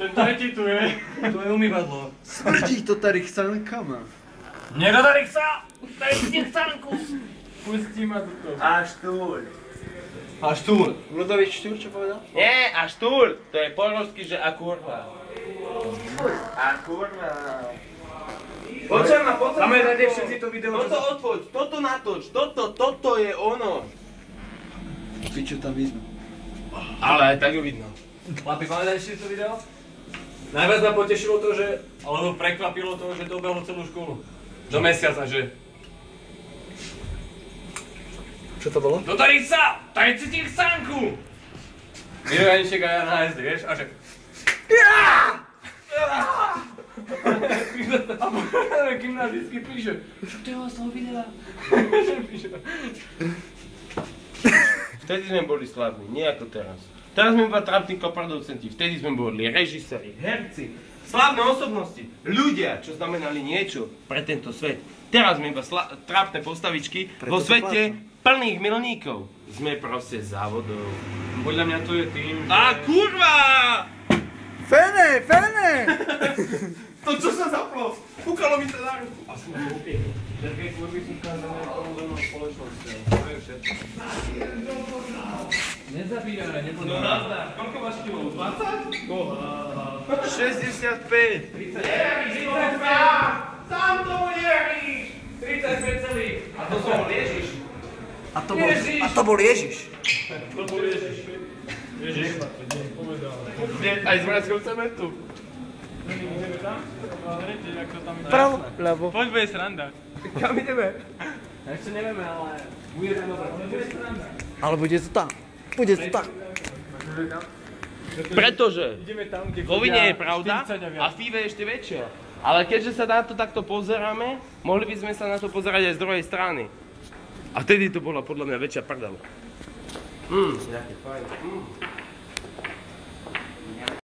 Ten tretí tu je. To je umývadlo. Smrdí to tady chcankama. Niekto tady chce! Tady si chcánku! Pustí ma tuto. Aštúr. A Štúr. Ludovič Štúr, čo povedal? Nie, aštúr. To je po rusky, že a kurva. A kurva. Počuj ma, počuj ma. Pamätajte všetci to video, Toto odpoď, toto natoč, toto je ono. Pičo tam vidno. Ale aj tak ju vidno. Chlapi, pamätajte si to video? Najviac ma potešilo to, že... Alebo prekvapilo to, že to obehlo celú školu. Do mesiaca, že... Čo to bolo? Kto tady chce? Tady cítim chcánku! Mirjaniček a ja na SD, vieš? A že... A gymnazicky píše, čo to je z toho videa? Vtedy sme boli slavní, nie ako teraz. Teraz sme iba trápni koproducenti, vtedy sme boli režiséri, herci, slávne osobnosti, ľudia, čo znamenali niečo pre tento svet. Teraz sme iba trápne postavičky vo svete plných milníkov. Sme proste závodov. Podľa mňa to je tým, že... A kurva! Fene, fene! To čo sa zaplo? Kúkalo mi sa na ruku. A som to upiekol. Keď kurvy sú ukázané obľúbenou spoločnosťou. To je všetko. Nezabíjaj, nebudú. No nazdar, koľko máš kilov? 20? 65. 35! Sám tomu neveríš! 35 celých! A to som bol Ježiš. A to bol Ježiš. To bol Ježiš. Ježiš, povedal. Aj s vráckou cementu. Ideme tam? Pozrite, jak to tam... Pravo, ľavo. Poď, bude sranda. Kam ideme? Ešte nevieme, ale... Bude to dobré. Bude sranda. Ale bude to tam. Bude to tam. Pretože Ideme tam, kde vo vine je pravda 40 a viac. a fíve je ešte väčšia. Ale keďže sa na to takto pozeráme, mohli by sme sa na to pozerať aj z druhej strany. A vtedy to bola podľa mňa väčšia prdel. Jaké fajn.